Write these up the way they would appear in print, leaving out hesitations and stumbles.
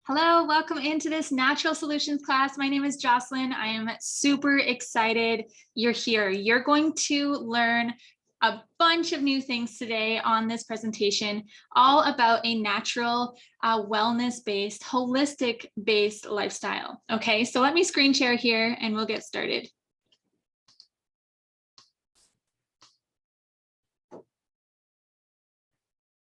Hello, welcome into this Natural Solutions class. My name is Jocelyn. I am super excited you're here. You're going to learn a bunch of new things today on this presentation, all about a natural, wellness-based, holistic-based lifestyle. Okay, so let me screen share here and we'll get started.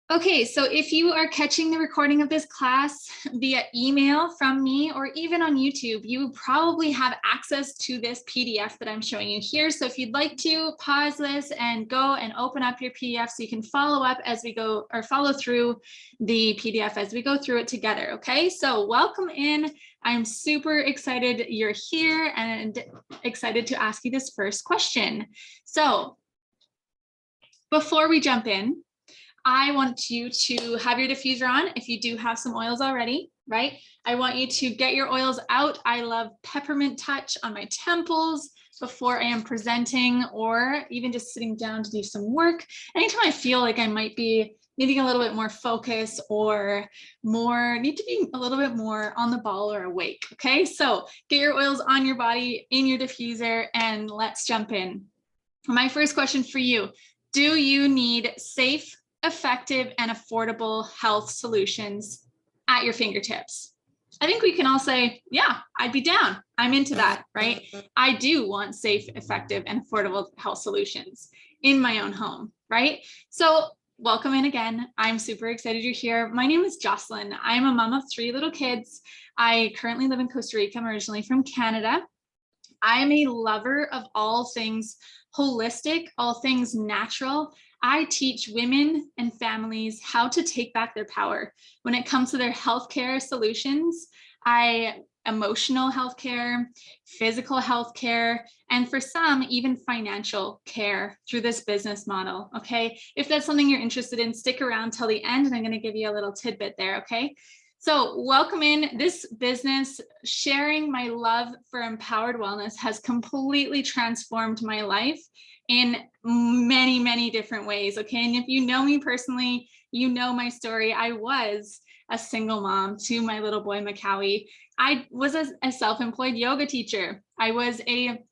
Okay, so if you are catching the recording of this class via email from me or even on YouTube, you probably have access to this PDF that I'm showing you here. So if you'd like to pause this and go and open up your PDF so you can follow up as we go, or follow through the PDF as we go through it together. Okay, so welcome in. I'm super excited you're here and excited to ask you this first question. So before we jump in, I want you to have your diffuser on if you do have some oils already, right? I want you to get your oils out. I love peppermint touch on my temples before I am presenting or even just sitting down to do some work. Anytime I feel like I might be needing a little bit more focus or need to be a little bit more on the ball or awake, okay? So get your oils on your body, in your diffuser, and let's jump in. My first question for you, do you need safe, effective, and affordable health solutions at your fingertips? I think we can all say, yeah, I'd be down. I'm into that, right? I do want safe, effective, and affordable health solutions in my own home, right? So welcome in again. I'm super excited you're here. My name is Jocelyn. I'm a mom of 3 little kids. I currently live in Costa Rica. I'm originally from Canada. I am a lover of all things holistic, all things natural. I teach women and families how to take back their power when it comes to their healthcare solutions. Emotional healthcare, physical healthcare, and for some, even financial care through this business model. Okay, if that's something you're interested in, stick around till the end, and I'm going to give you a little tidbit there. Okay. So welcome in. This business, sharing my love for empowered wellness, has completely transformed my life in many, many different ways. Okay. And if you know me personally, you know my story. I was a single mom to my little boy, Macawi. I was a self-employed yoga teacher. I was a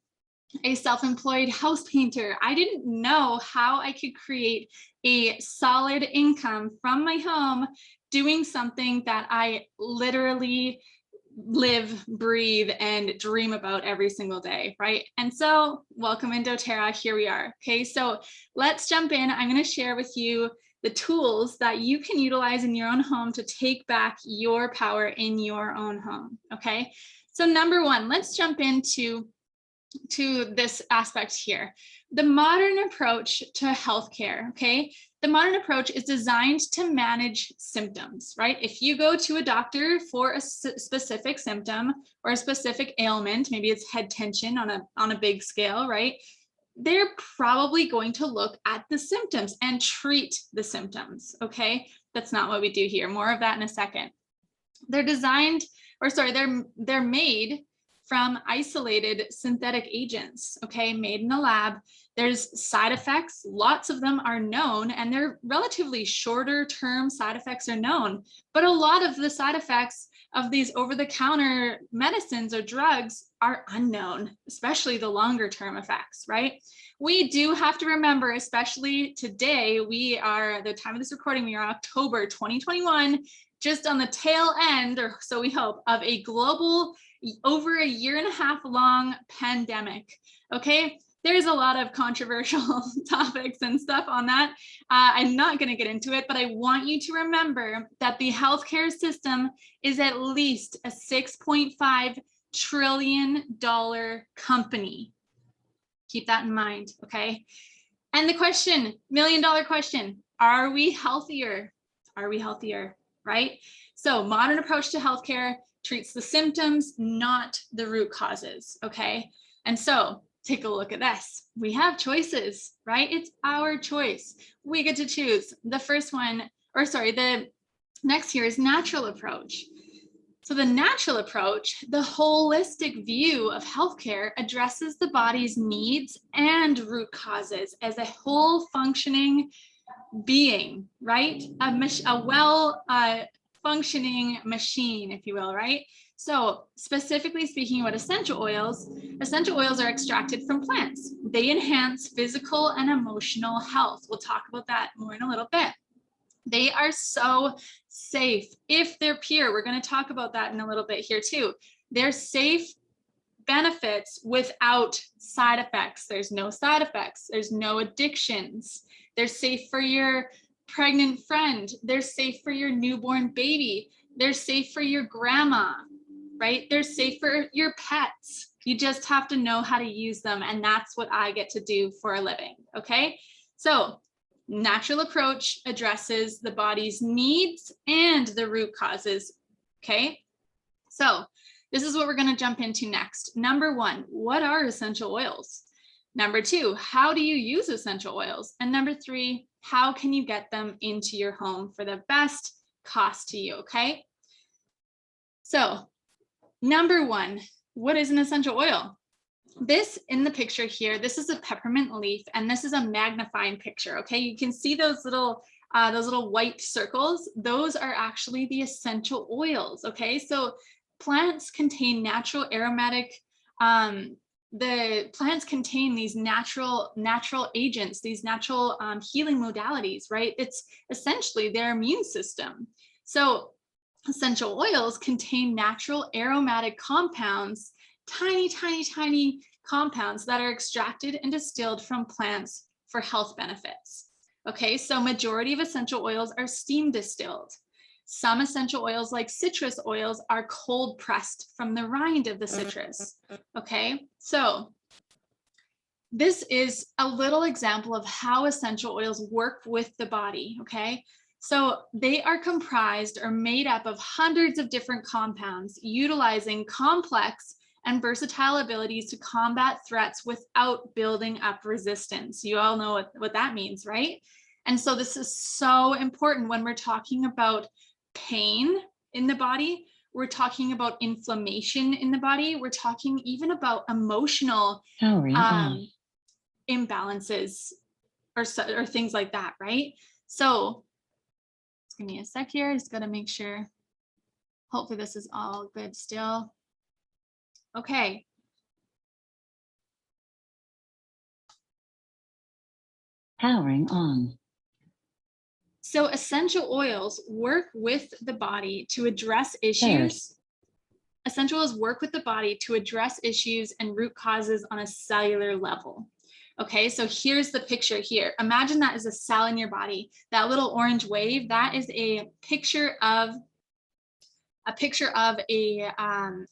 self-employed house painter. I didn't know how I could create a solid income from my home doing something that I literally live, breathe, and dream about every single day, right? And so welcome in doTERRA, here we are. Okay, so let's jump in. I'm going to share with you the tools that you can utilize in your own home to take back your power in your own home. Okay, so number one, let's jump into this aspect here. The modern approach to healthcare, okay? The modern approach is designed to manage symptoms, right? If you go to a doctor for a specific symptom or a specific ailment, maybe it's head tension on a big scale, right? They're probably going to look at the symptoms and treat the symptoms, okay? That's not what we do here. More of that in a second. They're they're made from isolated synthetic agents, okay, made in a lab. There's side effects, lots of them are known, and they're relatively shorter term side effects are known, but a lot of the side effects of these over-the-counter medicines or drugs are unknown, especially the longer term effects, right? We do have to remember, especially today, the time of this recording, we are October 2021, just on the tail end, or so we hope, of a global, over a 1.5 year long pandemic. Okay, there's a lot of controversial topics and stuff on that. I'm not going to get into it, but I want you to remember that the healthcare system is at least a $6.5 trillion company. Keep that in mind, okay? And the question, $1 million question, are we healthier? Are we healthier, right? So modern approach to healthcare treats the symptoms, not the root causes, okay? And so take a look at this. We have choices, right? It's our choice. We get to choose. The next here is natural approach. So the natural approach, the holistic view of healthcare, addresses the body's needs and root causes as a whole functioning being, right? A well functioning machine, if you will, right? So specifically speaking about essential oils are extracted from plants. They enhance physical and emotional health. We'll talk about that more in a little bit. They are so safe if they're pure. We're going to talk about that in a little bit here too. They're safe benefits without side effects. There's no side effects. There's no addictions. They're safe for your pregnant friend. They're safe for your newborn baby. They're safe for your grandma, right? They're safe for your pets. You just have to know how to use them. And that's what I get to do for a living. Okay. So natural approach addresses the body's needs and the root causes. Okay. So this is what we're going to jump into next. Number one, what are essential oils? Number two, how do you use essential oils? And number three, how can you get them into your home for the best cost to you? Okay. So number one, what is an essential oil? This in the picture here, this is a peppermint leaf, and this is a magnifying picture. Okay, you can see those little white circles. Those are actually the essential oils. Okay, so plants contain natural aromatic. The plants contain these natural agents, these natural healing modalities. Right, it's essentially their immune system. So essential oils contain natural aromatic compounds, tiny compounds that are extracted and distilled from plants for health benefits. Okay, so majority of essential oils are steam distilled. Some essential oils like citrus oils are cold pressed from the rind of the citrus. Okay, so this is a little example of how essential oils work with the body. Okay, so they are comprised or made up of hundreds of different compounds utilizing complex and versatile abilities to combat threats without building up resistance. You all know what that means, right? And so this is so important when we're talking about pain in the body. We're talking about inflammation in the body. We're talking even about emotional imbalances or things like that, right? So just give me a sec here. Just got to make sure. Hopefully this is all good still. Okay. Powering on. So essential oils work with the body to address issues. Essential oils work with the body to address issues and root causes on a cellular level. Okay, so here's the picture here. Imagine that is a cell in your body. That little orange wave, that is a picture of a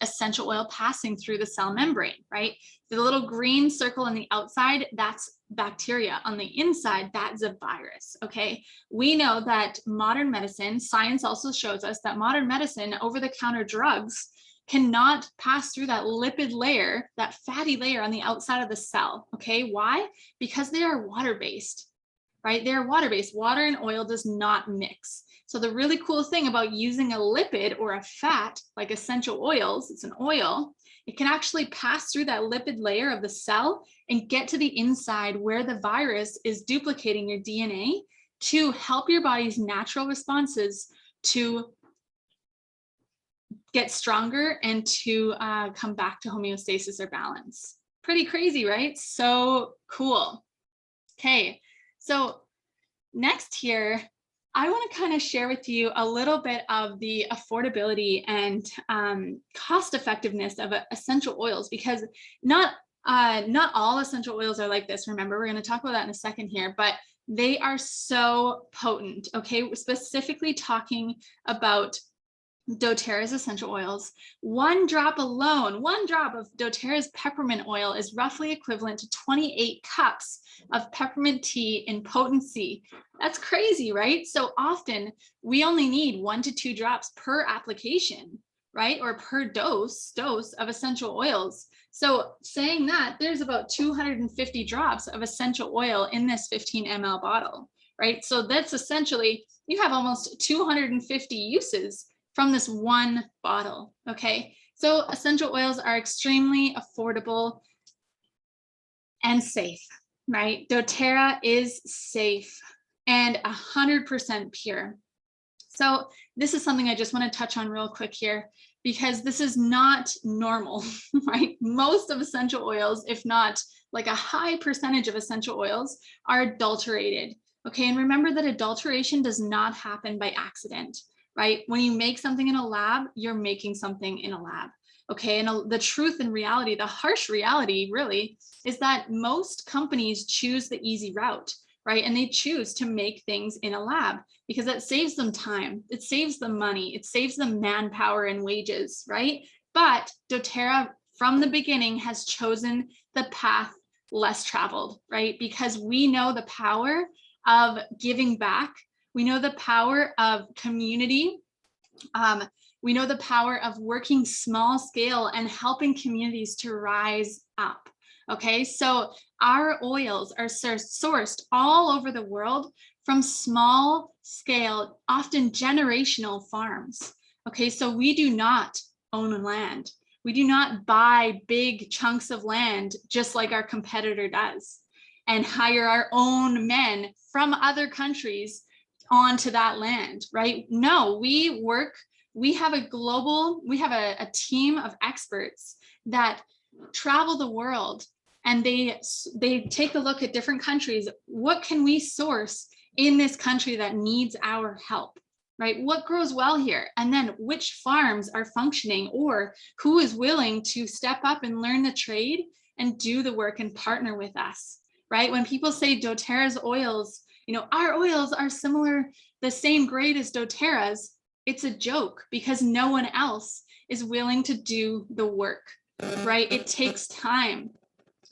essential oil passing through the cell membrane, right? The little green circle on the outside, that's bacteria. On the inside, that's a virus, okay? We know that modern medicine, science also shows us that modern medicine, over-the-counter drugs, cannot pass through that lipid layer, that fatty layer on the outside of the cell, okay? Why? Because they are water-based, right? They're water-based. Water and oil does not mix. So the really cool thing about using a lipid or a fat like essential oils, it's an oil, it can actually pass through that lipid layer of the cell and get to the inside where the virus is duplicating your DNA to help your body's natural responses to get stronger and to come back to homeostasis or balance. Pretty crazy, right? So cool. Okay, so next here, I want to kind of share with you a little bit of the affordability and cost effectiveness of essential oils, because not all essential oils are like this. Remember, we're going to talk about that in a second here, but they are so potent. Okay, we're specifically talking about doTERRA's essential oils. One drop of doTERRA's peppermint oil is roughly equivalent to 28 cups of peppermint tea in potency. That's crazy, right? So often we only need 1 to 2 drops per application, right? Or per dose of essential oils. So saying that, there's about 250 drops of essential oil in this 15 ml bottle, right? So that's essentially, you have almost 250 uses from this one bottle, okay? So essential oils are extremely affordable and safe, right? doTERRA is safe and 100% pure. So this is something I just want to touch on real quick here, because this is not normal, right? Most of essential oils, if not like a high percentage of essential oils, are adulterated. Okay, and remember that adulteration does not happen by accident, right? When you make something in a lab, you're making something in a lab. Okay, and the truth and reality, the harsh reality really, is that most companies choose the easy route, right? And they choose to make things in a lab because it saves them time, it saves them money, it saves them manpower and wages, right? But doTERRA from the beginning has chosen the path less traveled, right? Because we know the power of giving back. We know the power of community. We know the power of working small scale and helping communities to rise up. Okay, so our oils are sourced all over the world from small scale, often generational farms. Okay, so we do not own land. We do not buy big chunks of land just like our competitor does and hire our own men from other countries onto that land, right? No, we have a team of experts that travel the world, and they take a look at different countries. What can we source in this country that needs our help, right? What grows well here? And then which farms are functioning, or who is willing to step up and learn the trade and do the work and partner with us, right? When people say doTERRA's oils, our oils are similar, the same grade as doTERRA's, it's a joke because no one else is willing to do the work, right? It takes time.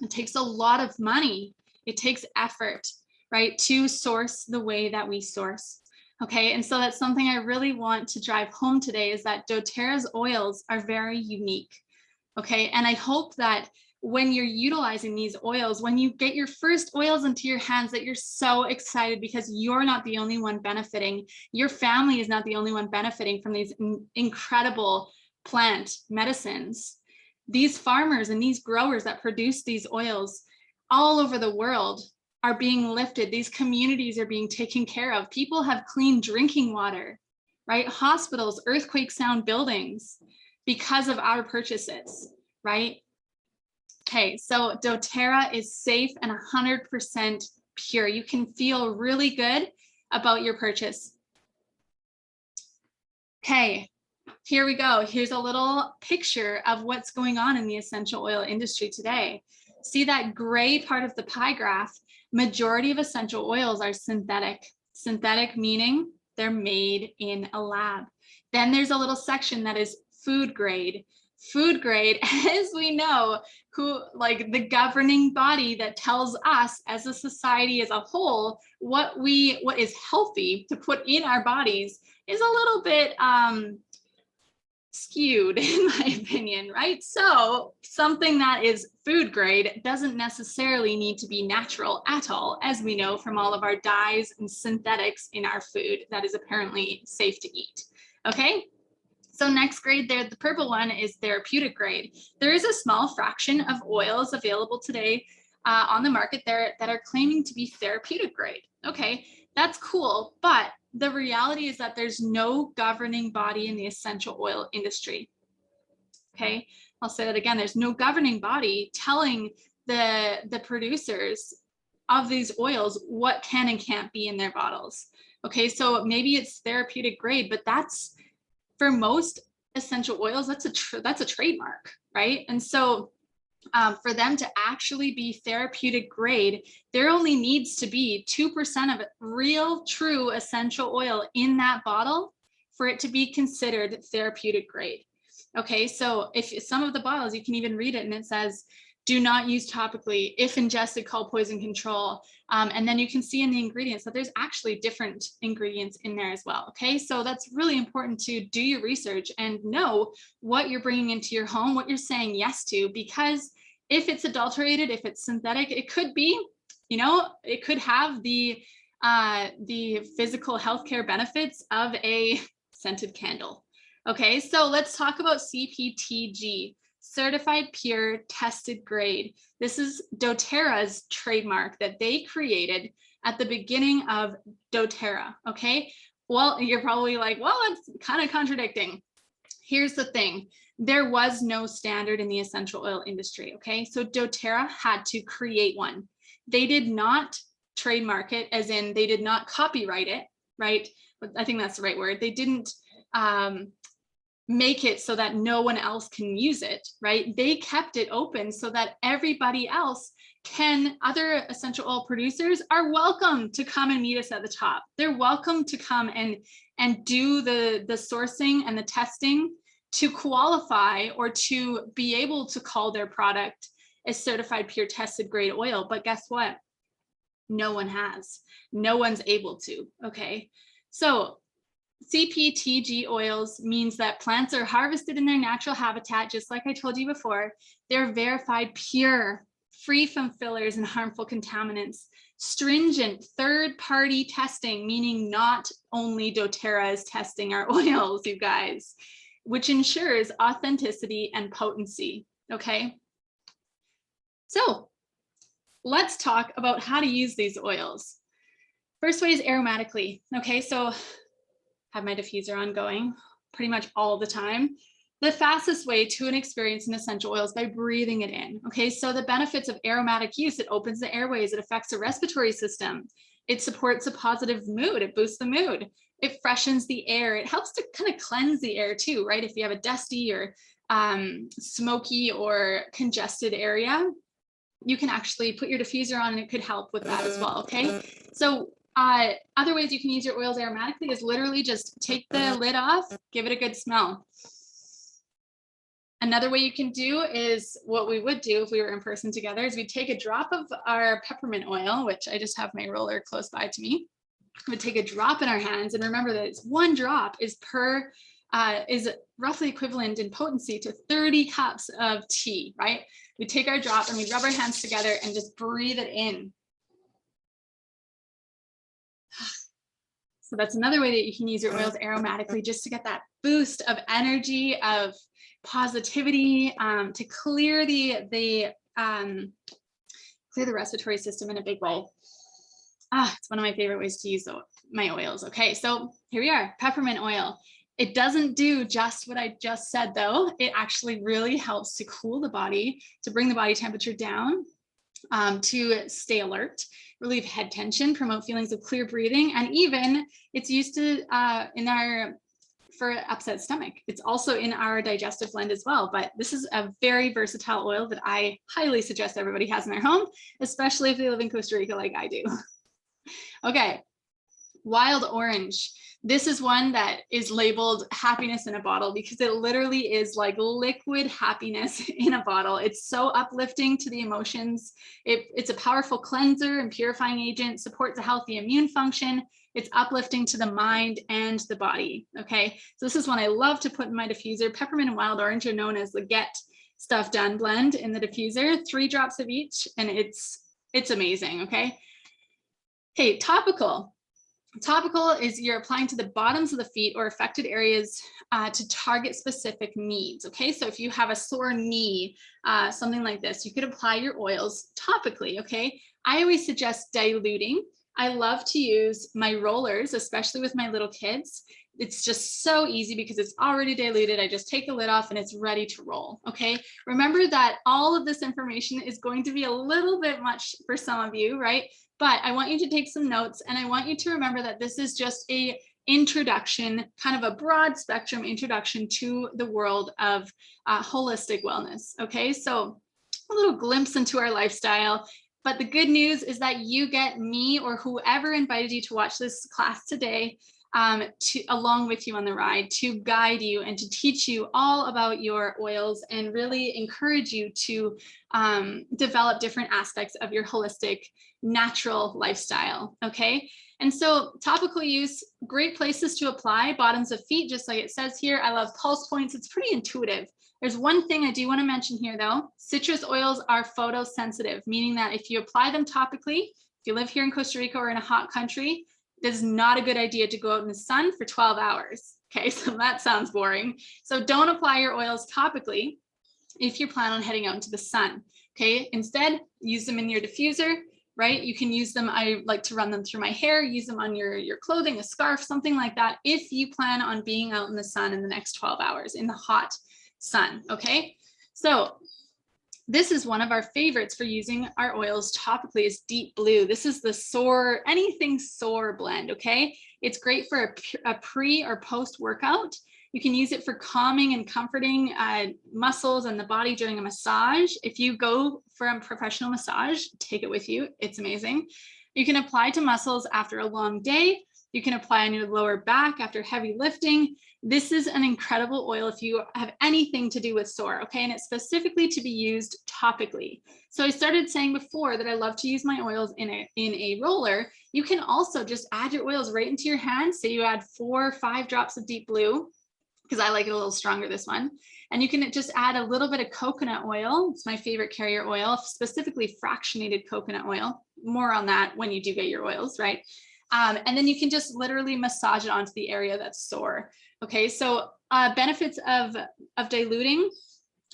It takes a lot of money. It takes effort, right, to source the way that we source. Okay, and so that's something I really want to drive home today, is that doTERRA's oils are very unique. Okay, and I hope that when you're utilizing these oils, when you get your first oils into your hands, that you're so excited because you're not the only one benefiting. Your family is not the only one benefiting from these incredible plant medicines. These farmers and these growers that produce these oils all over the world are being lifted. These communities are being taken care of. People have clean drinking water, right? Hospitals, earthquake sound buildings because of our purchases, right? Okay, so doTERRA is safe and 100% pure. You can feel really good about your purchase. Okay, here we go. Here's a little picture of what's going on in the essential oil industry today. See that gray part of the pie graph? Majority of essential oils are synthetic. Synthetic meaning they're made in a lab. Then there's a little section that is food grade. Food grade, as we know, like the governing body that tells us as a society as a whole what is healthy to put in our bodies, is a little bit skewed in my opinion, right? So something that is food grade doesn't necessarily need to be natural at all, as we know from all of our dyes and synthetics in our food that is apparently safe to eat. Okay. So next grade there, the purple one is therapeutic grade. There is a small fraction of oils available today on the market there that are claiming to be therapeutic grade. Okay, that's cool, but the reality is that there's no governing body in the essential oil industry. Okay, I'll say that again. There's no governing body telling the producers of these oils what can and can't be in their bottles. Okay, so maybe it's therapeutic grade, but that's, for most essential oils, that's a trademark, right? And so for them to actually be therapeutic grade, there only needs to be 2% of real, true essential oil in that bottle for it to be considered therapeutic grade. Okay, so if some of the bottles, you can even read it and it says, do not use topically, if ingested, call poison control. And then you can see in the ingredients that there's actually different ingredients in there as well. Okay, so that's really important to do your research and know what you're bringing into your home, what you're saying yes to, because if it's adulterated, if it's synthetic, it could be, it could have the physical healthcare benefits of a scented candle. Okay, so let's talk about CPTG. Certified pure tested grade. This is doTERRA's trademark that they created at the beginning of doTERRA. Okay, Well, you're probably like, well, it's kind of contradicting. Here's the thing. There was no standard in the essential oil industry, okay? So doTERRA had to create one. They did not trademark it, as in they did not copyright it, right? I think that's the right word. They didn't make it so that no one else can use it, right? They kept it open so that everybody else can, other essential oil producers are welcome to come and meet us at the top. They're welcome to come and do the sourcing and the testing to qualify or to be able to call their product a certified pure tested grade oil. But guess what? No one has. No one's able to, okay? So CPTG oils means that plants are harvested in their natural habitat, just like I told you before. They're verified pure, free from fillers and harmful contaminants. Stringent third-party testing, meaning not only doTERRA is testing our oils, you guys, which ensures authenticity and potency, okay? So let's talk about how to use these oils. First way is aromatically, okay? So have my diffuser on going pretty much all the time. The fastest way to an experience in essential oils by breathing it in, okay? So the benefits of aromatic use, it opens the airways, it affects the respiratory system, it supports a positive mood, it boosts the mood, it freshens the air, it helps to kind of cleanse the air too, right? If you have a dusty or smoky or congested area, you can actually put your diffuser on and it could help with that as well, okay? So other ways you can use your oils aromatically is literally just take the lid off, give it a good smell. Another way you can do is what we would do if we were in person together is we'd take a drop of our peppermint oil, which I just have my roller close by to me. We'd take a drop in our hands, and remember that it's one drop is roughly equivalent in potency to 30 cups of tea, right? We take our drop and we rub our hands together and just breathe it in. So that's another way that you can use your oils aromatically, just to get that boost of energy, of positivity, to clear the respiratory system in a big way. It's one of my favorite ways to use my oils. Okay, so here we are, peppermint oil. It doesn't do just what I just said though. It actually really helps to cool the body, to bring the body temperature down, to stay alert, relieve head tension, promote feelings of clear breathing, and even it's used to for upset stomach. It's also in our digestive blend as well, but this is a very versatile oil that I highly suggest everybody has in their home, especially if they live in Costa Rica like I do. Okay, wild orange. This is one that is labeled happiness in a bottle because it literally is like liquid happiness in a bottle. It's so uplifting to the emotions. It's a powerful cleanser and purifying agent, supports a healthy immune function. It's uplifting to the mind and the body, okay? So this is one I love to put in my diffuser. Peppermint and wild orange are known as the Get Stuff Done blend in the diffuser, 3 drops of each, and it's amazing, okay? Okay, topical. Topical is you're applying to the bottoms of the feet or affected areas to target specific needs, okay? So if you have a sore knee, something like this, you could apply your oils topically, okay? I always suggest diluting. I love to use my rollers, especially with my little kids. It's just so easy because it's already diluted. I just take the lid off and it's ready to roll, okay? Remember that all of this information is going to be a little bit much for some of you, right? But I want you to take some notes, and I want you to remember that this is just a introduction, kind of a broad spectrum introduction to the world of holistic wellness, okay? So a little glimpse into our lifestyle. But the good news is that you get me or whoever invited you to watch this class today along with you on the ride, to guide you and to teach you all about your oils and really encourage you to develop different aspects of your holistic natural lifestyle, okay? And so topical use, great places to apply, bottoms of feet, just like it says here. I love pulse points. It's pretty intuitive. There's one thing I do want to mention here though. Citrus oils are photosensitive, meaning that if you apply them topically, if you live here in Costa Rica or in a hot country, it is not a good idea to go out in the sun for 12 hours. Okay, so that sounds boring. So don't apply your oils topically if you plan on heading out into the sun. Okay, instead use them in your diffuser. right? You can use them. I like to run them through my hair, use them on your clothing, a scarf, something like that, if you plan on being out in the sun in the next 12 hours in the hot sun, okay? So this is one of our favorites for using our oils topically is Deep Blue. This is the SOAR, anything SOAR blend, okay? It's great for a pre or post workout. You can use it for calming and comforting muscles and the body during a massage. If you go for a professional massage, take it with you. It's amazing. You can apply to muscles after a long day. You can apply on your lower back after heavy lifting. This is an incredible oil if you have anything to do with SOAR, okay? And it's specifically to be used topically. So I started saying before that I love to use my oils in a roller. You can also just add your oils right into your hand. Say you add 4 or 5 drops of Deep Blue, because I like it a little stronger, this one. And you can just add a little bit of coconut oil. It's my favorite carrier oil, specifically fractionated coconut oil. More on that when you do get your oils, right? And then you can just literally massage it onto the area that's sore. Okay, so benefits of diluting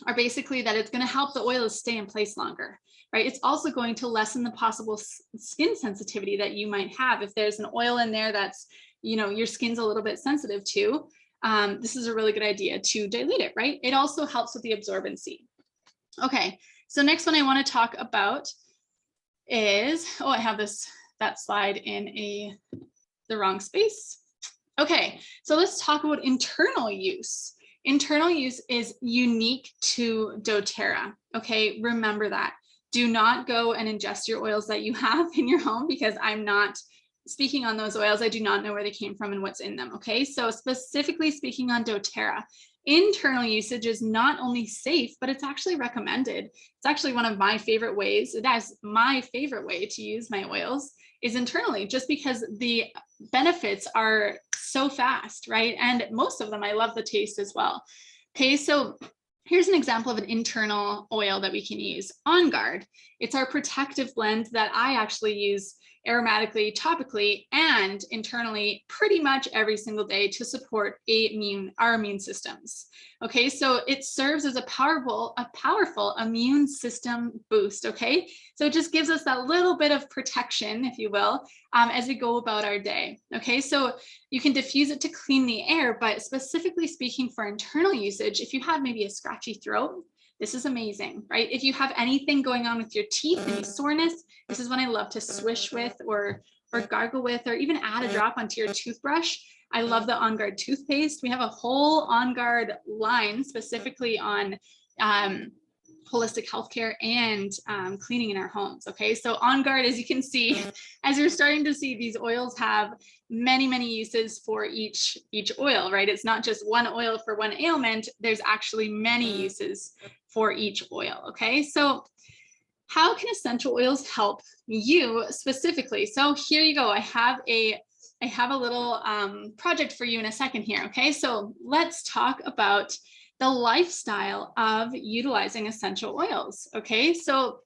are basically that it's going to help the oils stay in place longer, right? It's also going to lessen the possible skin sensitivity that you might have if there's an oil in there that's, you know, your skin's a little bit sensitive to. This is a really good idea to dilute it, right? It also helps with the absorbency. Okay, so next one I want to talk about is, oh, I have that slide in the wrong space. Okay, so let's talk about internal use. Internal use is unique to doTERRA. Okay, remember that. Do not go and ingest your oils that you have in your home, because I'm not speaking on those oils. I do not know where they came from and what's in them. Okay, so specifically speaking on doTERRA, internal usage is not only safe, but it's actually recommended. It's actually one of my favorite ways. That's my favorite way to use my oils is internally, just because the benefits are so fast, right? And most of them, I love the taste as well. Okay, so here's an example of an internal oil that we can use. On Guard. It's our protective blend that I actually use aromatically, topically, and internally pretty much every single day to support our immune systems. Okay, so it serves as a powerful immune system boost. Okay, so it just gives us that little bit of protection, if you will, as we go about our day. Okay, so you can diffuse it to clean the air, but specifically speaking for internal usage, if you have maybe a scratchy throat, this is amazing, right? If you have anything going on with your teeth, any soreness, this is one I love to swish with or gargle with, or even add a drop onto your toothbrush. I love the On Guard toothpaste. We have a whole On Guard line specifically on holistic healthcare and cleaning in our homes. Okay, so On Guard, as you can see, as you're starting to see, these oils have many, many uses for each oil, right? It's not just one oil for one ailment. There's actually many uses for each oil. Okay, so how can essential oils help you specifically? So here you go. I have a little project for you in a second here. Okay, so let's talk about the lifestyle of utilizing essential oils. Okay, so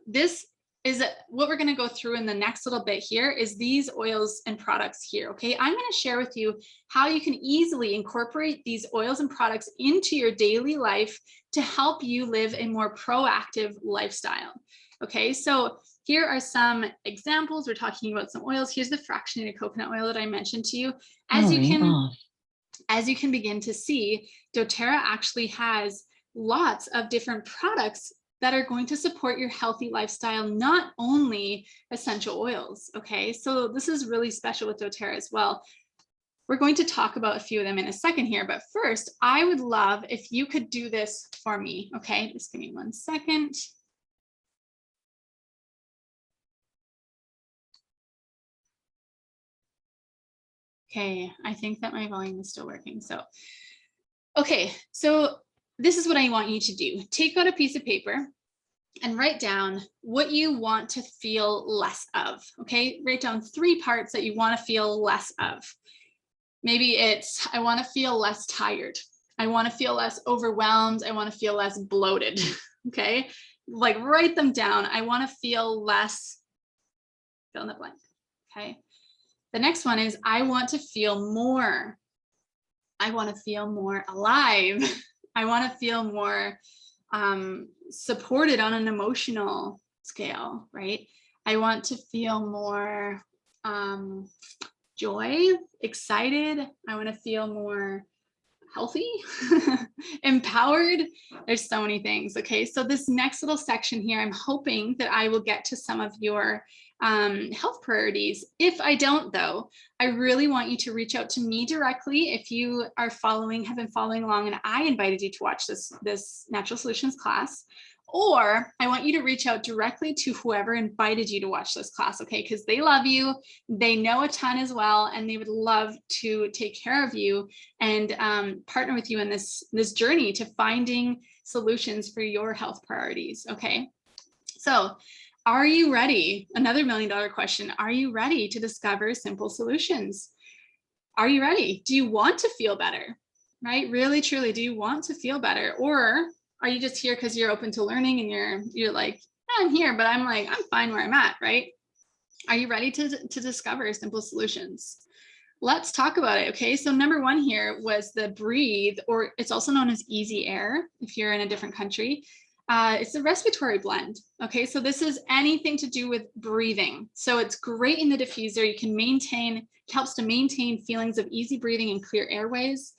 this is what we're going to go through in the next little bit here is these oils and products here. Okay, I'm going to share with you how you can easily incorporate these oils and products into your daily life to help you live a more proactive lifestyle. Okay, so here are some examples. We're talking about some oils. Here's the fractionated coconut oil that I mentioned to you. As you can begin to see, doTERRA actually has lots of different products that are going to support your healthy lifestyle, not only essential oils. Okay, so this is really special with doTERRA as well. We're going to talk about a few of them in a second here, but first, I would love if you could do this for me. Okay, just give me 1 second. Okay, I think that my volume is still working. So, okay, so this is what I want you to do. Take out a piece of paper and write down what you want to feel less of. Okay, write down 3 parts that you want to feel less of. Maybe it's, I want to feel less tired. I want to feel less overwhelmed. I want to feel less bloated. Okay, like write them down. I want to feel less, fill in the blank. Okay. The next one is, I want to feel more. I want to feel more alive. I want to feel more supported on an emotional scale, right? I want to feel more joy, excited. I want to feel more healthy, empowered. There's so many things. Okay, so this next little section here, I'm hoping that I will get to some of your health priorities. If I don't, though, I really want you to reach out to me directly if you are have been following along and I invited you to watch this Natural Solutions class. Or I want you to reach out directly to whoever invited you to watch this class, okay? Because they love you, they know a ton as well, and they would love to take care of you and partner with you in this journey to finding solutions for your health priorities, okay? So are you ready? Another $1 million question. Are you ready to discover simple solutions? Are you ready? Do you want to feel better, right? Really, truly, do you want to feel better? Or are you just here because you're open to learning and you're like, I'm here, but I'm fine where I'm at, right? Are you ready to discover simple solutions? Let's talk about it, okay? So number one here was the breathe, or it's also known as easy air if you're in a different country. It's a respiratory blend, okay? So this is anything to do with breathing. So it's great in the diffuser. You can it helps to maintain feelings of easy breathing and clear airways.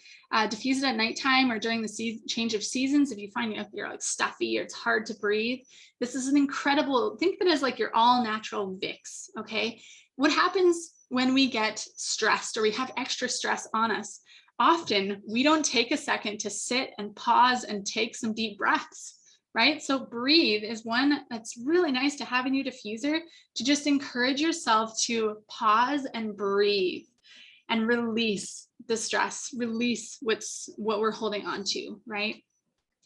Diffuse it at nighttime or during the change of seasons. If you find you're like stuffy or it's hard to breathe, this is an incredible, think of it as like your all natural Vicks, okay? What happens when we get stressed or we have extra stress on us? Often we don't take a second to sit and pause and take some deep breaths, right? So breathe is one that's really nice to have in your diffuser to just encourage yourself to pause and breathe and release the stress, release what we're holding on to, right?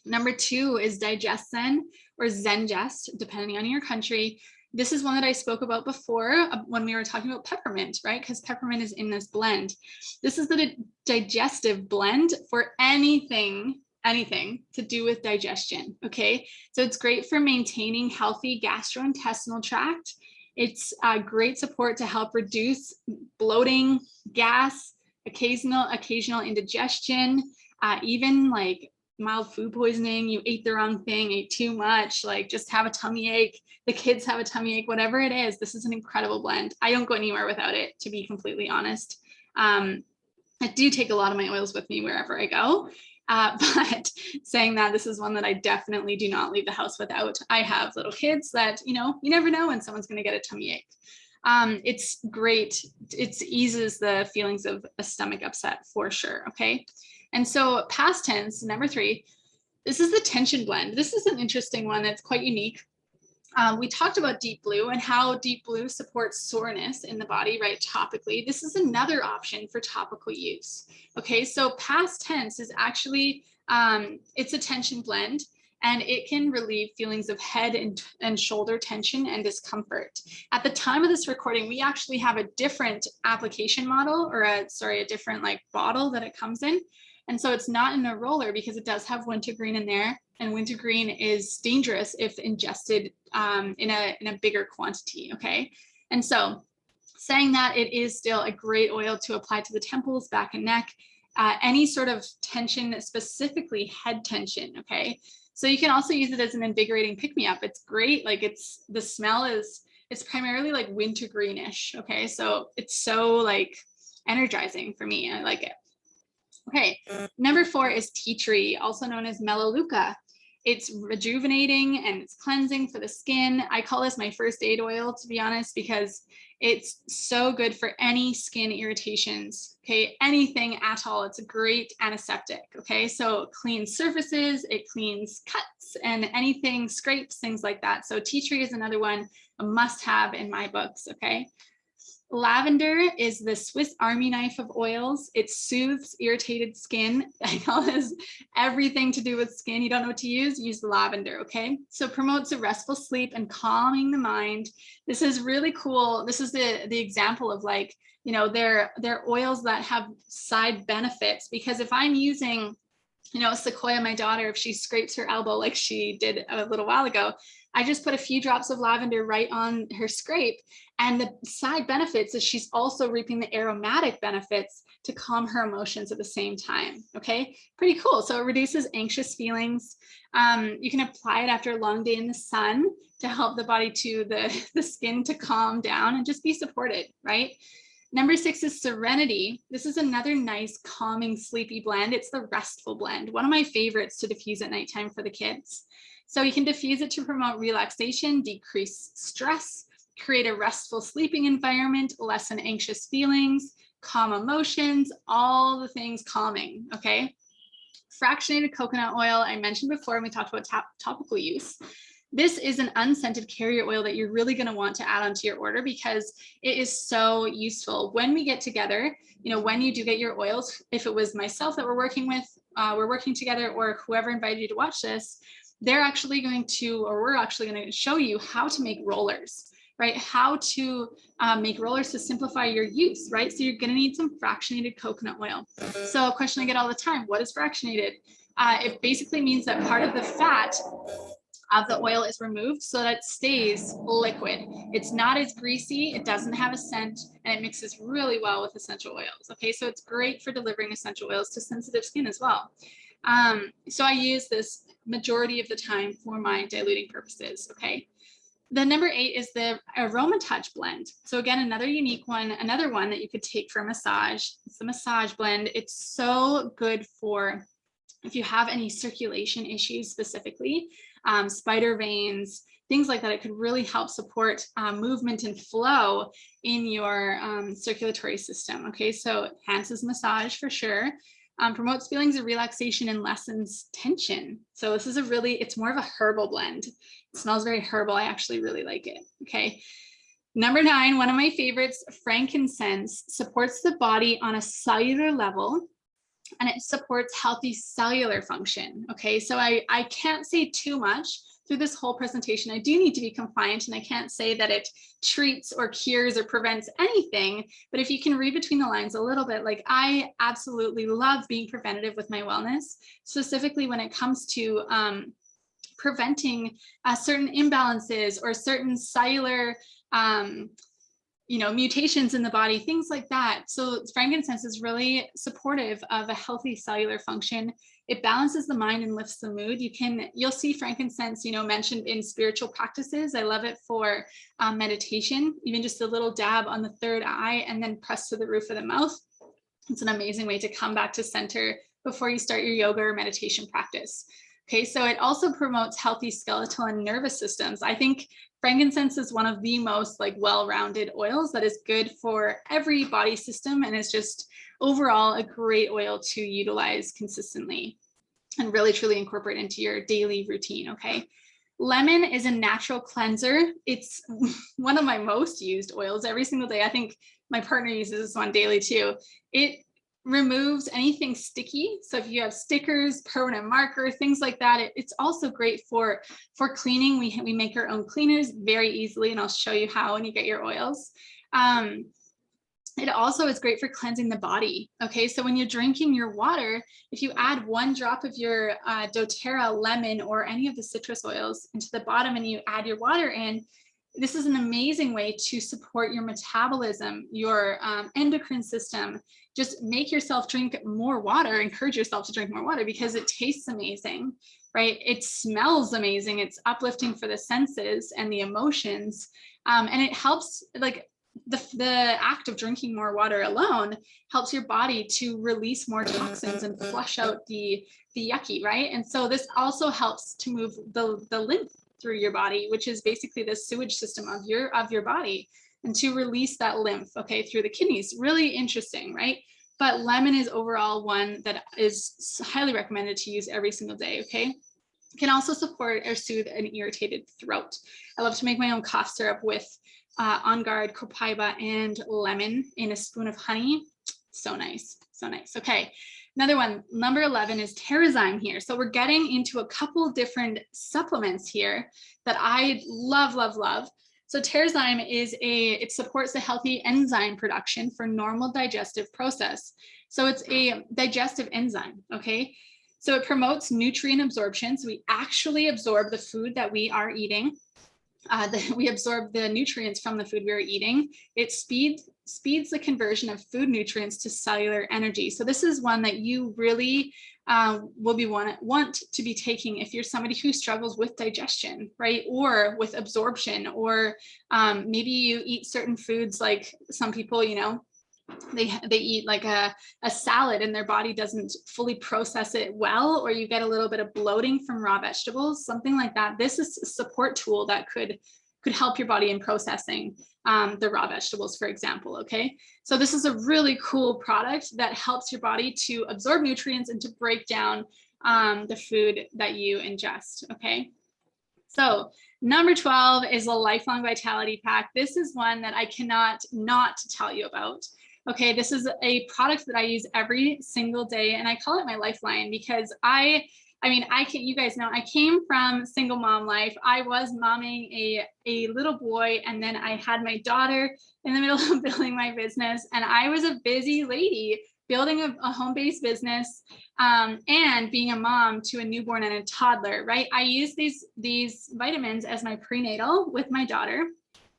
Number two is DigestZen or Zengest, depending on your country. This is one that I spoke about before when we were talking about peppermint, right? Because peppermint is in this blend. This is the digestive blend for anything to do with digestion, okay? So it's great for maintaining healthy gastrointestinal tract. It's a great support to help reduce bloating, gas, occasional indigestion, even like mild food poisoning, you ate the wrong thing, ate too much, like just have a tummy ache, the kids have a tummy ache, whatever it is, this is an incredible blend. I don't go anywhere without it, to be completely honest. I do take a lot of my oils with me wherever I go. But saying that, this is one that I definitely do not leave the house without. I have little kids that, you never know when someone's going to get a tummy ache. It's great. It eases the feelings of a stomach upset for sure. Okay. And so past tense, number three, this is the tension blend. This is an interesting one that's quite unique. We talked about deep blue and how deep blue supports soreness in the body, right? Topically, this is another option for topical use. Okay, so past tense is actually, it's a tension blend and it can relieve feelings of head and shoulder tension and discomfort. At the time of this recording, we actually have a different application model or a different like bottle that it comes in. And so it's not in a roller because it does have wintergreen in there. And wintergreen is dangerous if ingested in a bigger quantity, okay? And so saying that, it is still a great oil to apply to the temples, back and neck, any sort of tension, specifically head tension, okay? So you can also use it as an invigorating pick-me-up. It's great, like the smell is, it's primarily like wintergreenish, okay? So it's so like energizing for me, I like it. Okay, number four is tea tree, also known as melaleuca. It's rejuvenating and it's cleansing for the skin. I call this my first aid oil, to be honest, because it's so good for any skin irritations, okay? Anything at all, it's a great antiseptic, okay? So it cleans surfaces, it cleans cuts and anything, scrapes, things like that. So tea tree is another one, a must have in my books, okay? Lavender is the Swiss Army knife of oils. It soothes irritated skin. I call this everything to do with skin. You don't know what to use lavender, okay? So promotes a restful sleep and calming the mind. This is really cool. This is the example of like, they're oils that have side benefits, because if I'm using, Sequoia, my daughter, if she scrapes her elbow like she did a little while ago, I just put a few drops of lavender right on her scrape. And the side benefits is she's also reaping the aromatic benefits to calm her emotions at the same time. Okay, pretty cool. So it reduces anxious feelings. You can apply it after a long day in the sun to help the body to the skin to calm down and just be supported, right? Number 6 is Serenity. This is another nice, calming, sleepy blend. It's the restful blend, one of my favorites to diffuse at nighttime for the kids. So you can diffuse it to promote relaxation, decrease stress, create a restful sleeping environment, lessen anxious feelings, calm emotions, all the things calming, okay? Fractionated coconut oil, I mentioned before when we talked about topical use. This is an unscented carrier oil that you're really going to want to add onto your order because it is so useful. When we get together, you know, when you do get your oils, if it was myself that we're working together, or whoever invited you to watch this, they're actually going to, or we're actually going to show you how to make rollers, right? How to make rollers to simplify your use, right? So you're going to need some fractionated coconut oil. So a question I get all the time, what is fractionated? It basically means that part of the fat of the oil is removed so that it stays liquid. It's not as greasy, it doesn't have a scent, and it mixes really well with essential oils. Okay, so it's great for delivering essential oils to sensitive skin as well. So I use this majority of the time for my diluting purposes. Okay. The number 8 is the Aroma Touch blend. So again, another unique one, another one that you could take for massage. It's the massage blend. It's so good for if you have any circulation issues specifically, spider veins, things like that. It could really help support movement and flow in your circulatory system. Okay, so it enhances massage for sure. Promotes feelings of relaxation and lessens tension. So this is it's more of a herbal blend. It smells very herbal. I actually really like it. Okay. Number 9, one of my favorites, frankincense, supports the body on a cellular level, and it supports healthy cellular function. Okay, so I can't say too much through this whole presentation. I do need to be compliant, and I can't say that it treats or cures or prevents anything, but if you can read between the lines a little bit, like I absolutely love being preventative with my wellness, specifically when it comes to preventing certain imbalances or certain cellular mutations in the body, things like that. So frankincense is really supportive of a healthy cellular function. It balances the mind and lifts the mood. You'll see frankincense, mentioned in spiritual practices. I love it for meditation, even just a little dab on the third eye and then press to the roof of the mouth. It's an amazing way to come back to center before you start your yoga or meditation practice. Okay, so it also promotes healthy skeletal and nervous systems. I think frankincense is one of the most well-rounded oils that is good for every body system, and is just overall a great oil to utilize consistently and really truly incorporate into your daily routine. Okay, lemon is a natural cleanser. It's one of my most used oils every single day. I think my partner uses this one daily too. It removes anything sticky. So if you have stickers, permanent marker, things like that, it's also great for cleaning. We make our own cleaners very easily, and I'll show you how when you get your oils. It also is great for cleansing the body. Okay, so when you're drinking your water, if you add 1 drop of your doTERRA lemon or any of the citrus oils into the bottom and you add your water in, this is an amazing way to support your metabolism, your endocrine system. Just make yourself drink more water, encourage yourself to drink more water because it tastes amazing, right? It smells amazing. It's uplifting for the senses and the emotions. And it helps, the act of drinking more water alone helps your body to release more toxins and flush out the yucky, right? And so this also helps to move the lymph through your body, which is basically the sewage system of your body, and to release that lymph, okay, through the kidneys. Really interesting, right? But lemon is overall one that is highly recommended to use every single day. Okay, it can also support or soothe an irritated throat. I love to make my own cough syrup with On Guard, copaiba, and lemon in a spoon of honey. So nice, so nice. Okay, another one, number 11 is Terrazyme here. So we're getting into a couple different supplements here that I love, love, love. So Terrazyme it supports the healthy enzyme production for normal digestive process. So it's a digestive enzyme, okay? So it promotes nutrient absorption. So we actually absorb the food that we are eating. We absorb the nutrients from the food we are eating. It speeds speeds the conversion of food nutrients to cellular energy. So this is one that you really will be want to be taking if you're somebody who struggles with digestion, right? Or with absorption, or maybe you eat certain foods, like some people, you know, they eat like a salad and their body doesn't fully process it well, or you get a little bit of bloating from raw vegetables, something like that. This is a support tool that could help your body in processing the raw vegetables, for example. Okay, so this is a really cool product that helps your body to absorb nutrients and to break down the food that you ingest. Okay, so number 12 is a lifelong vitality pack. This is one that I cannot not tell you about. Okay, this is a product that I use every single day, and I call it my lifeline because I mean, you guys know, I came from single mom life. I was momming a little boy, and then I had my daughter in the middle of building my business, and I was a busy lady building a home-based business and being a mom to a newborn and a toddler, right? I use these vitamins as my prenatal with my daughter,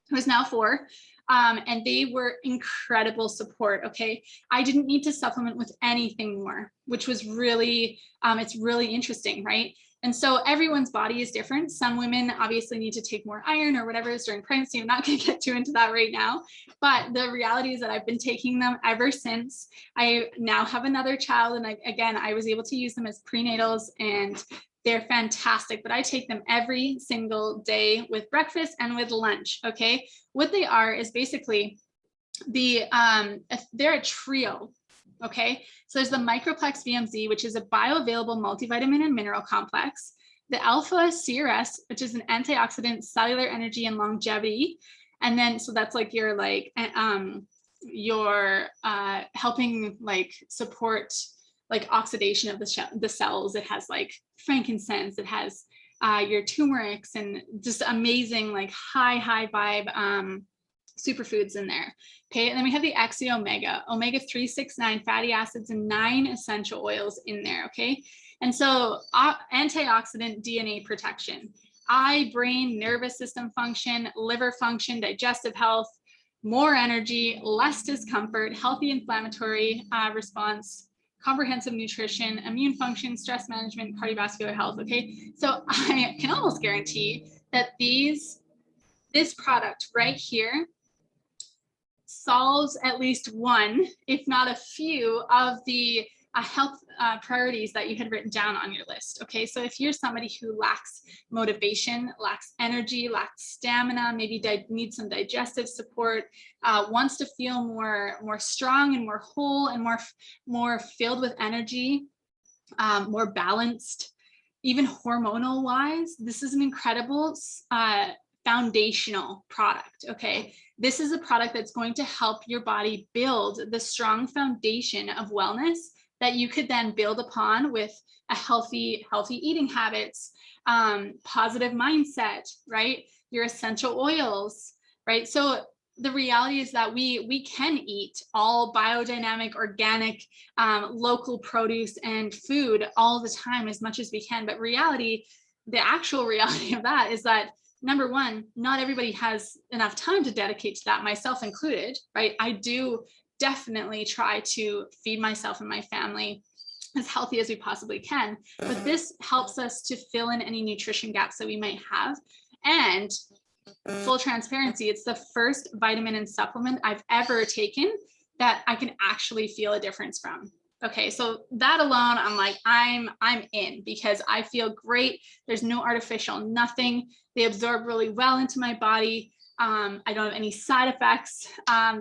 who is now 4. And they were incredible support. Okay, I didn't need to supplement with anything more, which was really, it's really interesting, right? And so everyone's body is different. Some women obviously need to take more iron or whatever is during pregnancy. I'm not going to get too into that right now, but the reality is that I've been taking them ever since. I now have another child, and I was able to use them as prenatals, and they're fantastic, but I take them every single day with breakfast and with lunch. Okay, what they are is basically they're a trio. Okay, so there's the Microplex VMZ, which is a bioavailable multivitamin and mineral complex, the Alpha CRS, which is an antioxidant, cellular energy, and longevity. And then, so that's like your helping like support like oxidation of the cells. It has like frankincense, it has your turmerics, and just amazing like high vibe superfoods in there. Okay, and then we have the Axi omega 369 fatty acids and 9 essential oils in there. Okay, and so antioxidant DNA protection, eye, brain, nervous system function, liver function, digestive health, more energy, less discomfort, healthy inflammatory response, comprehensive nutrition, immune function, stress management, cardiovascular health. Okay, so I can almost guarantee that this product right here solves at least one, if not a few, of the health priorities that you had written down on your list. Okay, so if you're somebody who lacks motivation, lacks energy, lacks stamina, maybe needs some digestive support, wants to feel more strong and more whole and more filled with energy, more balanced, even hormonal wise, this is an incredible foundational product. Okay, this is a product that's going to help your body build the strong foundation of wellness that you could then build upon with a healthy eating habits, positive mindset, right? Your essential oils, right? So the reality is that we can eat all biodynamic, organic, local produce and food all the time as much as we can. But the actual reality of that is that, number one, not everybody has enough time to dedicate to that, myself included, right? I do definitely try to feed myself and my family as healthy as we possibly can, but this helps us to fill in any nutrition gaps that we might have. And full transparency, it's the first vitamin and supplement I've ever taken that I can actually feel a difference from. Okay, so that alone, I'm like, I'm in, because I feel great. There's no artificial, nothing. They absorb really well into my body. I don't have any side effects.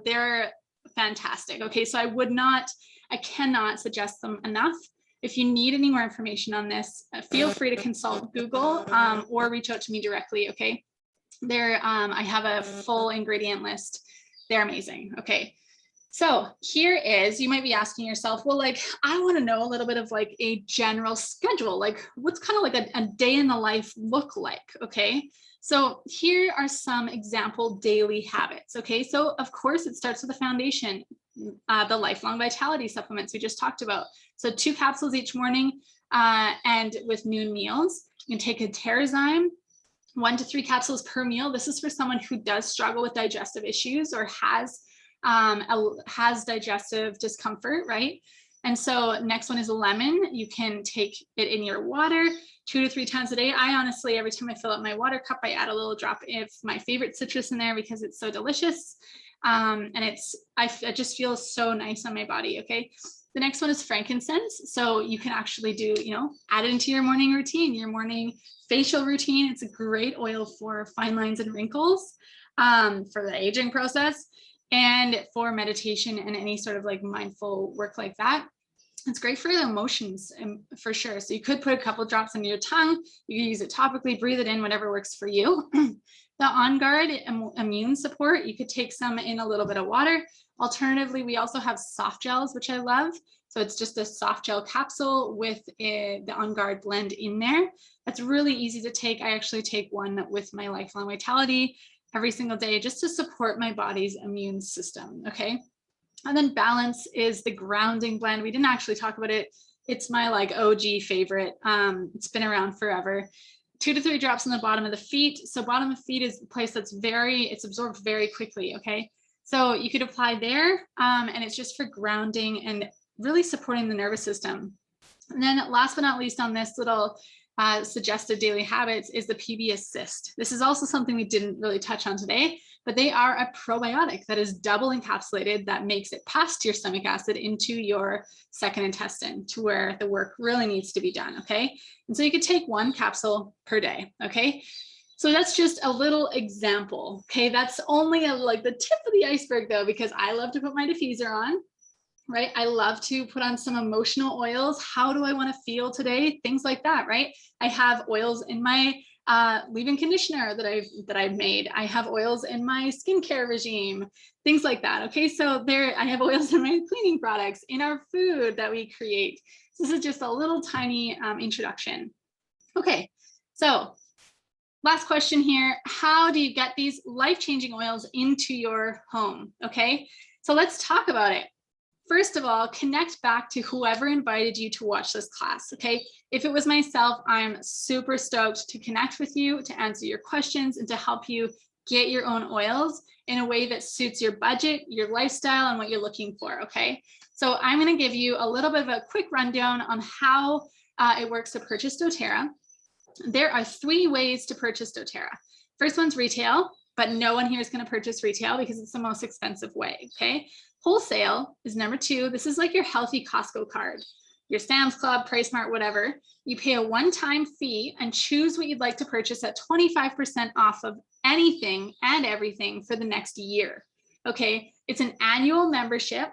They're fantastic. Okay, so I cannot suggest them enough. If you need any more information on this, feel free to consult Google or reach out to me directly. Okay, I have a full ingredient list. They're amazing. Okay, so here is, you might be asking yourself, well, like, I want to know a little bit of like a general schedule, like what's kind of like a day in the life look like. Okay, so here are some example daily habits. Okay, so of course it starts with the foundation, the lifelong vitality supplements we just talked about. So 2 capsules each morning and with noon meals. You can take a TerraZyme, 1 to 3 capsules per meal. This is for someone who does struggle with digestive issues or has has digestive discomfort, right? And so next one is lemon. You can take it in your water 2 to 3 times a day. I honestly, every time I fill up my water cup, I add a little drop of my favorite citrus in there because it's so delicious. And it just feels so nice on my body. Okay. The next one is frankincense. So you can actually do, add it into your morning routine, your morning facial routine. It's a great oil for fine lines and wrinkles, for the aging process, and for meditation and any sort of like mindful work like that. It's great for the emotions, for sure. So you could put a couple drops on your tongue. You can use it topically, breathe it in, whatever works for you. The On Guard immune support, you could take some in a little bit of water. Alternatively, we also have soft gels, which I love. So it's just a soft gel capsule with the On Guard blend in there. That's really easy to take. I actually take one with my Lifelong Vitality every single day just to support my body's immune system, okay? And then Balance is the grounding blend. We didn't actually talk about it. It's my like OG favorite. It's been around forever. 2 to 3 drops on the bottom of the feet. So bottom of feet is the place that's it's absorbed very quickly, okay? So you could apply there, and it's just for grounding and really supporting the nervous system. And then last but not least on this little suggested daily habits is the PB Assist. This is also something we didn't really touch on today, but they are a probiotic that is double encapsulated that makes it past your stomach acid into your second intestine to where the work really needs to be done, okay? And so you could take 1 capsule per day, okay? So that's just a little example, okay? That's only like the tip of the iceberg though, because I love to put my diffuser on, right? I love to put on some emotional oils. How do I want to feel today? Things like that, right? I have oils in my leave-in conditioner that I've made. I have oils in my skincare regime, things like that. Okay, so I have oils in my cleaning products, in our food that we create. So this is just a little tiny introduction. Okay, so last question here. How do you get these life-changing oils into your home? Okay, so let's talk about it. First of all, connect back to whoever invited you to watch this class, okay? If it was myself, I'm super stoked to connect with you, to answer your questions, and to help you get your own oils in a way that suits your budget, your lifestyle, and what you're looking for, okay? So I'm gonna give you a little bit of a quick rundown on how it works to purchase doTERRA. There are 3 ways to purchase doTERRA. First one's retail, but no one here is gonna purchase retail because it's the most expensive way, okay? Wholesale is number 2. This is like your healthy Costco card, your Sam's Club, PriceSmart, whatever. You pay a one-time fee and choose what you'd like to purchase at 25% off of anything and everything for the next year. Okay, it's an annual membership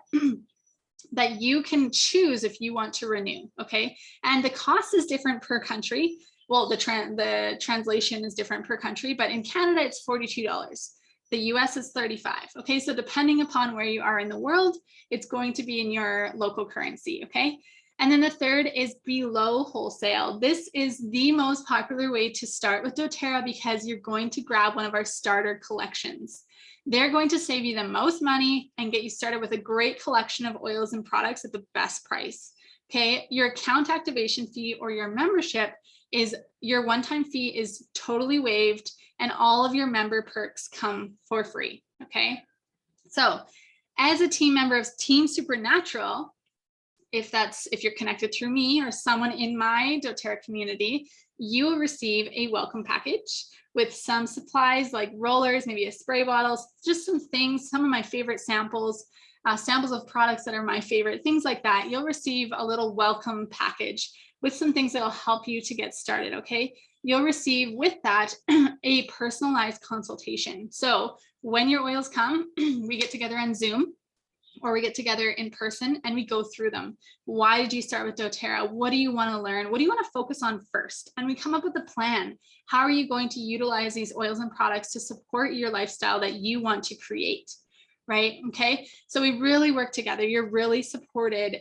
that you can choose if you want to renew. Okay, and the cost is different per country. Well, the translation is different per country, but in Canada, it's $42. The US is 35. Okay, so depending upon where you are in the world, it's going to be in your local currency. Okay, and then the third is below wholesale. This is the most popular way to start with doTERRA because you're going to grab one of our starter collections. They're going to save you the most money and get you started with a great collection of oils and products at the best price. Okay, your account activation fee or your membership is your one-time fee is totally waived and all of your member perks come for free. Okay, so as a team member of Team Supernatural, if you're connected through me or someone in my doTERRA community, you will receive a welcome package with some supplies like rollers, maybe a spray bottle, just some things, some of my favorite samples of products that are my favorite, things like that. You'll receive a little welcome package with some things that will help you to get started, okay? You'll receive with that a personalized consultation. So when your oils come, we get together on Zoom or we get together in person and we go through them. Why did you start with doTERRA? What do you want to learn? What do you want to focus on first? And we come up with a plan. How are you going to utilize these oils and products to support your lifestyle that you want to create? Right? Okay. So we really work together. You're really supported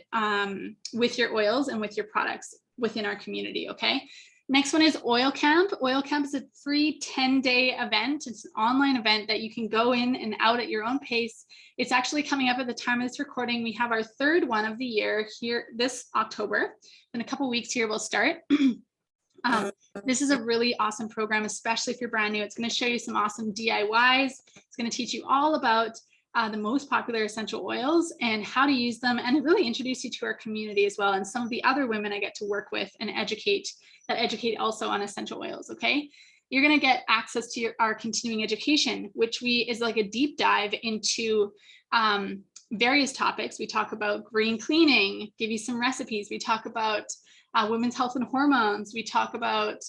with your oils and with your products within our community. Okay. Next one is Oil Camp. Oil Camp is a free 10-day event. It's an online event that you can go in and out at your own pace. It's actually coming up at the time of this recording. We have our 3rd one of the year here this October. In a couple weeks here, we'll start. This is a really awesome program, especially if you're brand new. It's going to show you some awesome DIYs. It's going to teach you all about the most popular essential oils and how to use them, and really introduce you to our community as well, and some of the other women I get to work with and educate also on essential oils. Okay, you're going to get access to our continuing education, which is like a deep dive into various topics. We talk about green cleaning, give you some recipes. We talk about women's health and hormones. We talk about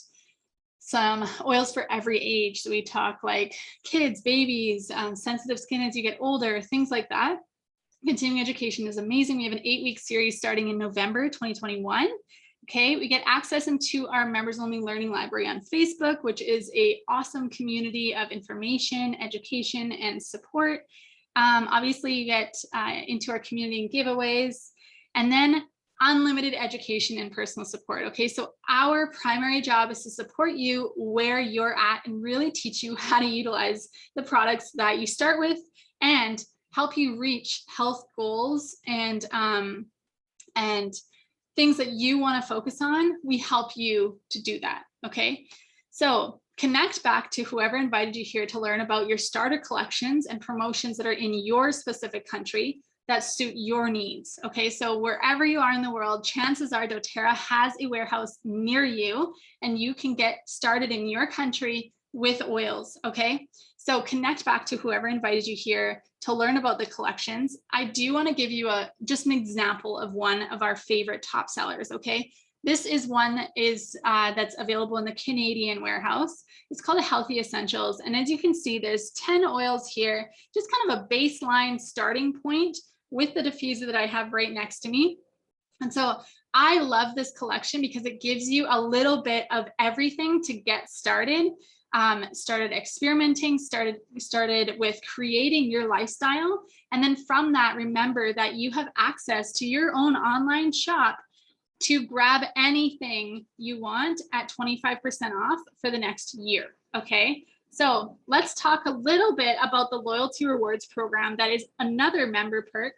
some oils for every age. So we talk like kids, babies, sensitive skin as you get older, things like that. Continuing education is amazing. We have an 8-week series starting in November 2021. Okay, we get access into our members only learning library on Facebook, which is an awesome community of information, education, and support. Obviously, you get into our community and giveaways, and then unlimited education and personal support. Okay, so our primary job is to support you where you're at and really teach you how to utilize the products that you start with and help you reach health goals and things that you want to focus on. We help you to do that. Okay, so connect back to whoever invited you here to learn about your starter collections and promotions that are in your specific country that suit your needs. Okay, so wherever you are in the world, chances are doTERRA has a warehouse near you and you can get started in your country with oils. Okay, so connect back to whoever invited you here to learn about the collections. I do want to give you just an example of one of our favorite top sellers. Okay, this is one that is that's available in the Canadian warehouse. It's called a Healthy Essentials, and as you can see, there's 10 oils here, just kind of a baseline starting point with the diffuser that I have right next to me. And so I love this collection because it gives you a little bit of everything to get started. Started experimenting, started with creating your lifestyle. And then from that, remember that you have access to your own online shop to grab anything you want at 25% off for the next year. Okay, so let's talk a little bit about the loyalty rewards program. That is another member perk.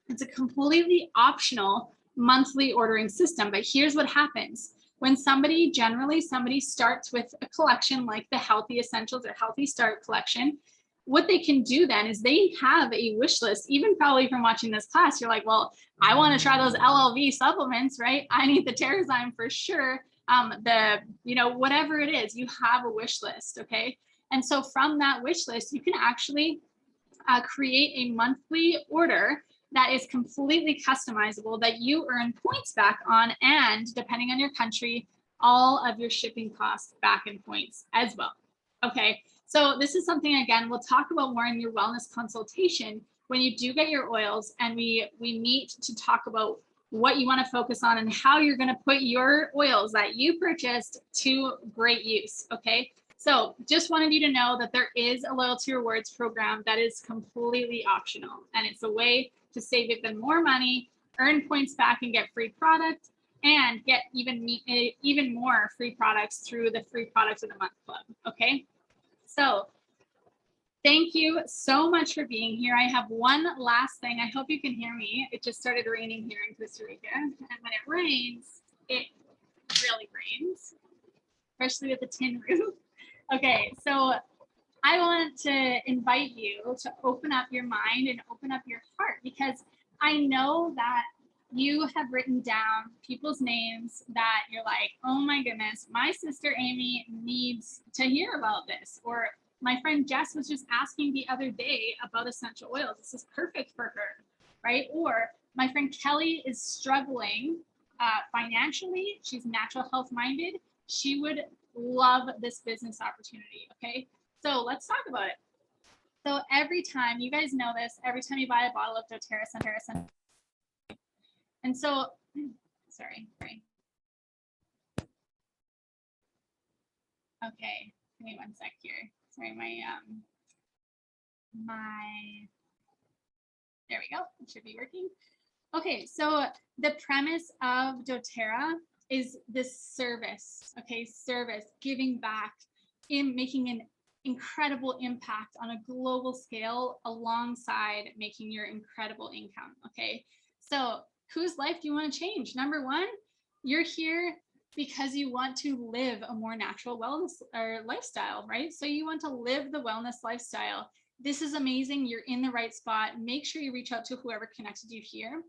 It's a completely optional monthly ordering system, but here's what happens. When somebody starts with a collection like the Healthy Essentials or Healthy Start collection, what they can do then is they have a wish list. Even probably from watching this class, you're like, well, I want to try those LLV supplements, right? I need the Terrazyme for sure. Whatever it is, you have a wish list, okay? And so from that wish list, you can actually create a monthly order that is completely customizable that you earn points back on, and depending on your country, all of your shipping costs back in points as well. Okay, so this is something, again, we'll talk about more in your wellness consultation when you do get your oils and we meet to talk about what you want to focus on and how you're going to put your oils that you purchased to great use. Okay, so just wanted you to know that there is a loyalty rewards program that is completely optional, and it's a way to save even more money, earn points back and get free product, and get even more free products through the free products of the month club. Okay, so thank you so much for being here. I have one last thing. I hope you can hear me. It just started raining here in Costa Rica, and when it rains, it really rains, especially with the tin roof. Okay, so I want to invite you to open up your mind and open up your heart, because I know that you have written down people's names that you're like, oh my goodness, my sister Amy needs to hear about this. Or my friend Jess was just asking the other day about essential oils. This is perfect for her, right? Or my friend Kelly is struggling financially. She's natural health minded. She would love this business opportunity, okay? So let's talk about it. So every time, you guys know this, every time you buy a bottle of doTERRA, and so, sorry. Okay, give me one sec here. Sorry, there we go, it should be working. Okay, so the premise of doTERRA is this service, okay? Service, giving back, in making an incredible impact on a global scale alongside making your incredible income, okay? So whose life do you want to change? Number one, you're here because you want to live a more natural wellness or lifestyle, right? So you want to live the wellness lifestyle. this is amazing. You're in the right spot. Make sure you reach out to whoever connected you here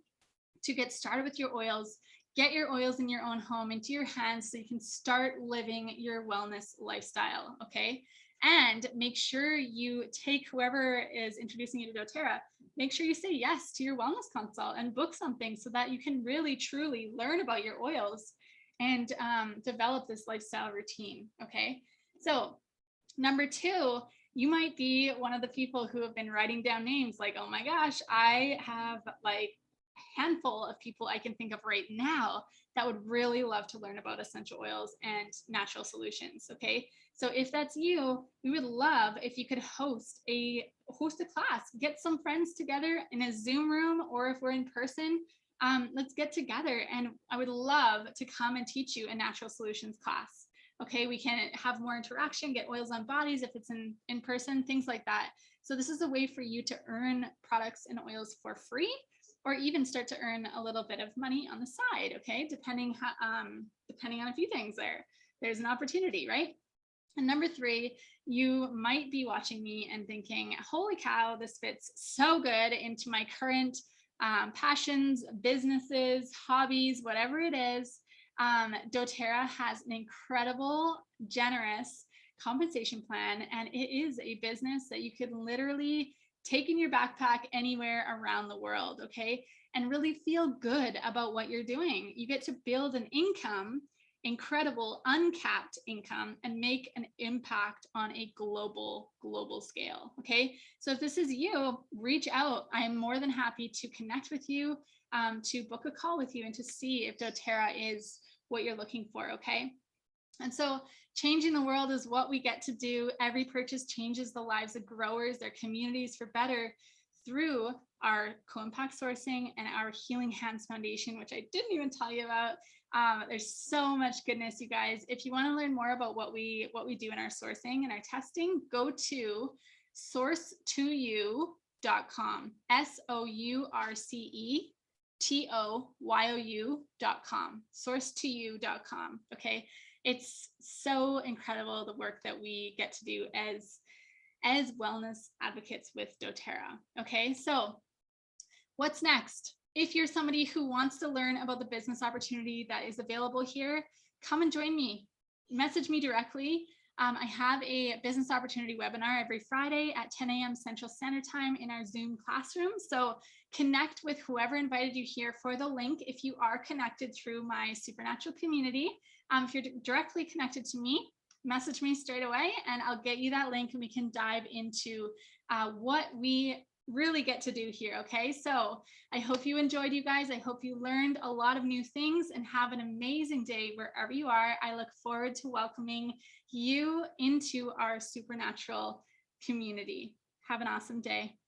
to get started with your oils. Get your oils in your own home into your hands so you can start living your wellness lifestyle, okay? And make sure you take whoever is introducing you to doTERRA, make sure you say yes to your wellness consult and book something so that you can really, truly learn about your oils and develop this lifestyle routine, okay? So number 2, you might be one of the people who have been writing down names like, oh my gosh, I have like a handful of people I can think of right now that would really love to learn about essential oils and natural solutions, okay? So if that's you, we would love if you could host a class, get some friends together in a Zoom room, or if we're in person, let's get together. And I would love to come and teach you a natural solutions class. Okay, we can have more interaction, get oils on bodies if it's in person, things like that. So this is a way for you to earn products and oils for free, or even start to earn a little bit of money on the side, okay? Depending on a few things there. There's an opportunity, right? And number 3, you might be watching me and thinking, holy cow, this fits so good into my current passions, businesses, hobbies, whatever it is. doTERRA has an incredible, generous compensation plan, and it is a business that you could literally take in your backpack anywhere around the world, okay? And really feel good about what you're doing. You get to build an income, incredible uncapped income, and make an impact on a global scale, okay? So if this is you, reach out. I am more than happy to connect with you, to book a call with you, and to see if doTERRA is what you're looking for, okay? And so changing the world is what we get to do. Every purchase changes the lives of growers, their communities for better, through our co-impact sourcing and our Healing Hands Foundation, which I didn't even tell you about. There's so much goodness, you guys. If you want to learn more about what we do in our sourcing and our testing, go to source2you.com, sourcetoyou.com, source2you.com. Okay, it's so incredible the work that we get to do as wellness advocates with doTERRA. Okay, so what's next? If you're somebody who wants to learn about the business opportunity that is available here, come and join me. Message me directly. I have a business opportunity webinar every Friday at 10 a.m. Central Standard Time in our Zoom classroom. So connect with whoever invited you here for the link. If you are connected through my Supernatural community, if you're directly connected to me, message me straight away and I'll get you that link and we can dive into what we really get to do here. Okay, so I hope you enjoyed, you guys. I hope you learned a lot of new things, and have an amazing day wherever you are. I look forward to welcoming you into our Supernatural community. Have an awesome day.